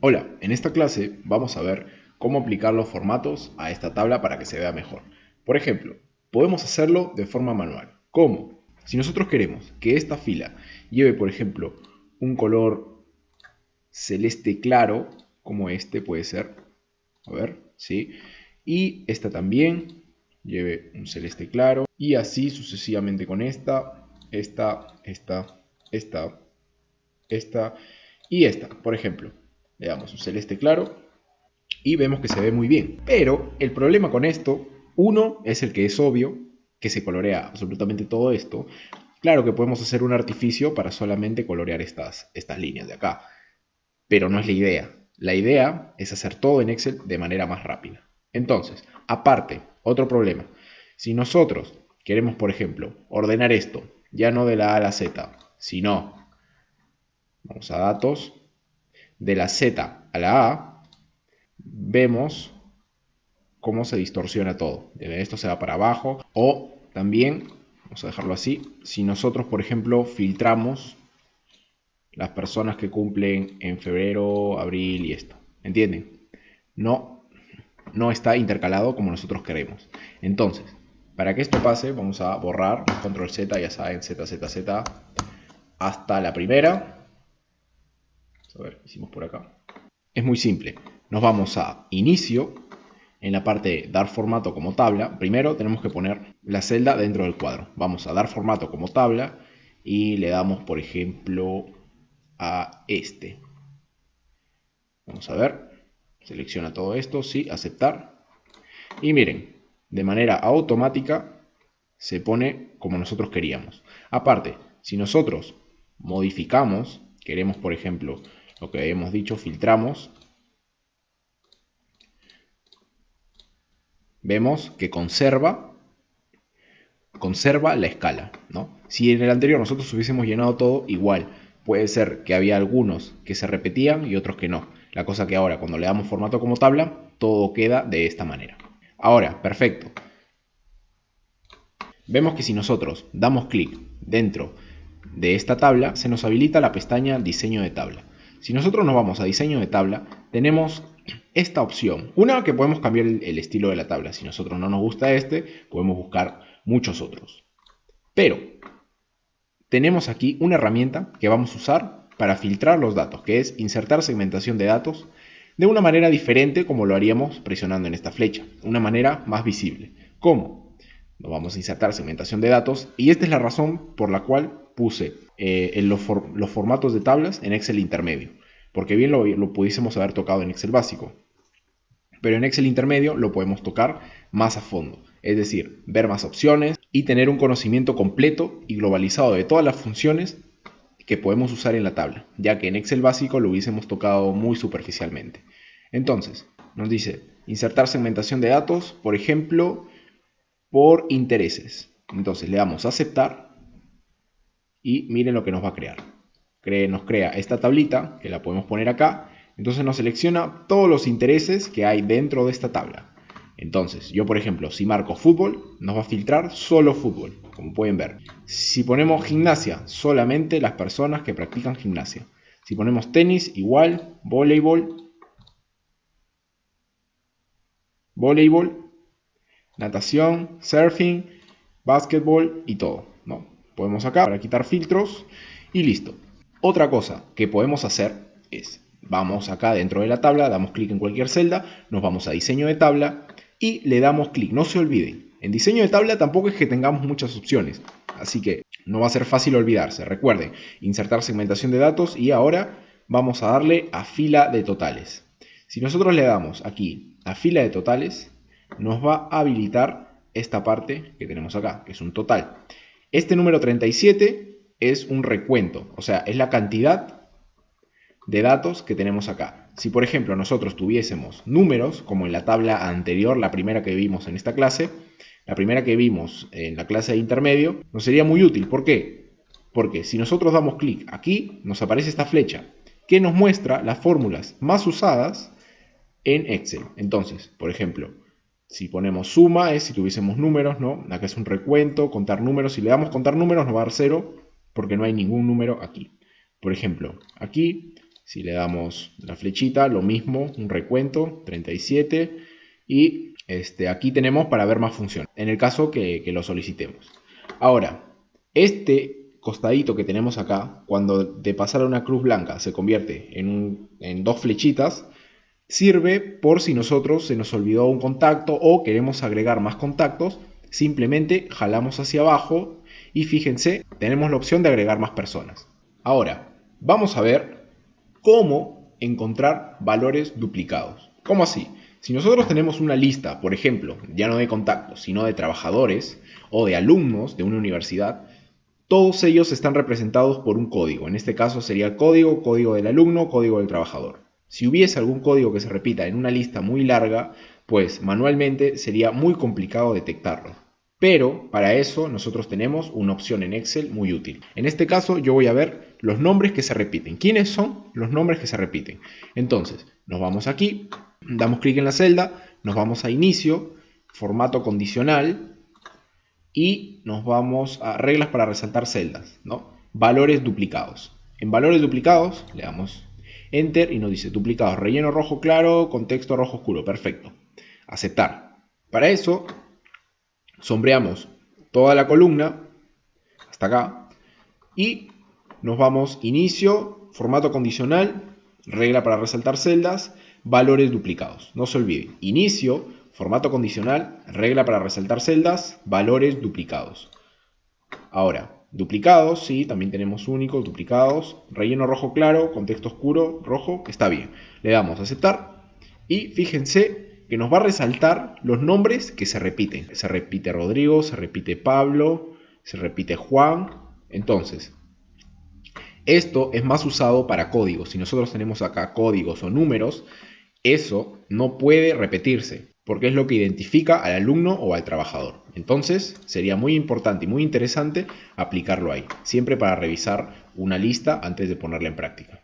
Hola, en esta clase vamos a ver cómo aplicar los formatos a esta tabla para que se vea mejor. Por ejemplo, podemos hacerlo de forma manual. ¿Cómo? Si nosotros queremos que esta fila lleve, por ejemplo, un color celeste claro, como este puede ser, a ver, ¿sí? Y esta también lleve un celeste claro, y así sucesivamente con esta y esta, por ejemplo. Le damos un celeste claro y vemos que se ve muy bien. Pero el problema con esto, uno es el que es obvio, que se colorea absolutamente todo esto. Claro que podemos hacer un artificio para solamente colorear estas líneas de acá, pero no es la idea. La idea es hacer todo en Excel de manera más rápida. Entonces, aparte, otro problema. Si nosotros queremos, por ejemplo, ordenar esto, ya no de la A a la Z, sino, vamos a datos, de la Z a la A, vemos cómo se distorsiona todo. Esto se va para abajo. O también, vamos a dejarlo así, si nosotros, por ejemplo, filtramos las personas que cumplen en febrero, abril y esto. ¿Entienden? No está intercalado como nosotros queremos. Entonces, para que esto pase, vamos a borrar, control Z, ya saben, Z, hasta la primera. A ver, hicimos por acá. Es muy simple. Nos vamos a inicio. En la parte de dar formato como tabla, primero tenemos que poner la celda dentro del cuadro. Vamos a dar formato como tabla y le damos, por ejemplo, a este. Vamos a ver. Selecciona todo esto, sí, aceptar. Y miren, de manera automática se pone como nosotros queríamos. Aparte, si nosotros modificamos, queremos, por ejemplo, lo que habíamos dicho, filtramos, vemos que conserva la escala, ¿no? Si en el anterior nosotros hubiésemos llenado todo, igual. Puede ser que había algunos que se repetían y otros que no. La cosa que ahora, cuando le damos formato como tabla, todo queda de esta manera. Ahora, perfecto. Vemos que si nosotros damos clic dentro de esta tabla, se nos habilita la pestaña Diseño de tabla. Si nosotros nos vamos a Diseño de tabla, tenemos esta opción. Una, que podemos cambiar el estilo de la tabla. Si a nosotros no nos gusta este, podemos buscar muchos otros. Pero tenemos aquí una herramienta que vamos a usar para filtrar los datos, que es insertar segmentación de datos de una manera diferente como lo haríamos presionando en esta flecha, una manera más visible. ¿Cómo? Nos vamos a insertar segmentación de datos y esta es la razón por la cual puse los formatos de tablas en Excel intermedio, porque bien lo pudiésemos haber tocado en Excel básico, pero en Excel intermedio lo podemos tocar más a fondo, es decir, ver más opciones y tener un conocimiento completo y globalizado de todas las funciones que podemos usar en la tabla, ya que en Excel básico lo hubiésemos tocado muy superficialmente. Entonces, nos dice insertar segmentación de datos, por ejemplo, por intereses. Entonces le damos a aceptar y miren lo que nos va a crear. Nos crea esta tablita, que la podemos poner acá. Entonces nos selecciona todos los intereses que hay dentro de esta tabla. Entonces, yo por ejemplo, si marco fútbol, nos va a filtrar solo fútbol, como pueden ver. Si ponemos gimnasia, solamente las personas que practican gimnasia. Si ponemos tenis, igual, voleibol, natación, surfing, básquetbol y todo, ¿no? Podemos acá para quitar filtros y listo. Otra cosa que podemos hacer es, vamos acá dentro de la tabla, damos clic en cualquier celda, nos vamos a diseño de tabla y le damos clic. No se olviden, en diseño de tabla tampoco es que tengamos muchas opciones, así que no va a ser fácil olvidarse. Recuerden, insertar segmentación de datos y ahora vamos a darle a fila de totales. Si nosotros le damos aquí a fila de totales, nos va a habilitar esta parte que tenemos acá, que es un total. Este número 37 es un recuento, o sea, es la cantidad de datos que tenemos acá. Si por ejemplo nosotros tuviésemos números, como en la tabla anterior, la primera que vimos en esta clase, la primera que vimos en la clase de intermedio, nos sería muy útil. ¿Por qué? Porque si nosotros damos clic aquí, nos aparece esta flecha que nos muestra las fórmulas más usadas en Excel. Entonces, por ejemplo, si ponemos suma, es si tuviésemos números, ¿no? Acá es un recuento, contar números. Si le damos contar números, nos va a dar 0 porque no hay ningún número aquí. Por ejemplo, aquí Si le damos la flechita, lo mismo, un recuento, 37. Y aquí tenemos para ver más funciones, en el caso que lo solicitemos. Ahora, este costadito que tenemos acá, cuando de pasar a una cruz blanca se convierte en dos flechitas, sirve por si nosotros se nos olvidó un contacto o queremos agregar más contactos. Simplemente jalamos hacia abajo y fíjense, tenemos la opción de agregar más personas. Ahora, vamos a ver cómo encontrar valores duplicados. ¿Cómo así? Si nosotros tenemos una lista, por ejemplo, ya no de contactos, sino de trabajadores o de alumnos de una universidad, todos ellos están representados por un código. En este caso sería el código del alumno, código del trabajador. Si hubiese algún código que se repita en una lista muy larga, pues manualmente sería muy complicado detectarlo. Pero para eso nosotros tenemos una opción en Excel muy útil. En este caso yo voy a ver los nombres que se repiten. ¿Quiénes son los nombres que se repiten? Entonces, nos vamos aquí, damos clic en la celda, nos vamos a inicio, formato condicional y nos vamos a reglas para resaltar celdas, ¿no? Valores duplicados. En valores duplicados le damos Enter y nos dice duplicados, relleno rojo claro, contexto rojo oscuro. Perfecto. Aceptar. Para eso sombreamos toda la columna hasta acá y nos vamos inicio, formato condicional, regla para resaltar celdas, valores duplicados. No se olvide, inicio, formato condicional, regla para resaltar celdas, valores duplicados. Ahora, duplicados, sí, también tenemos únicos, duplicados, relleno rojo claro, contexto oscuro, rojo, está bien. Le damos a aceptar y fíjense que nos va a resaltar los nombres que se repiten. Se repite Rodrigo, se repite Pablo, se repite Juan. Entonces, esto es más usado para códigos. Si nosotros tenemos acá códigos o números, eso no puede repetirse, porque es lo que identifica al alumno o al trabajador. Entonces, sería muy importante y muy interesante aplicarlo ahí, siempre para revisar una lista antes de ponerla en práctica.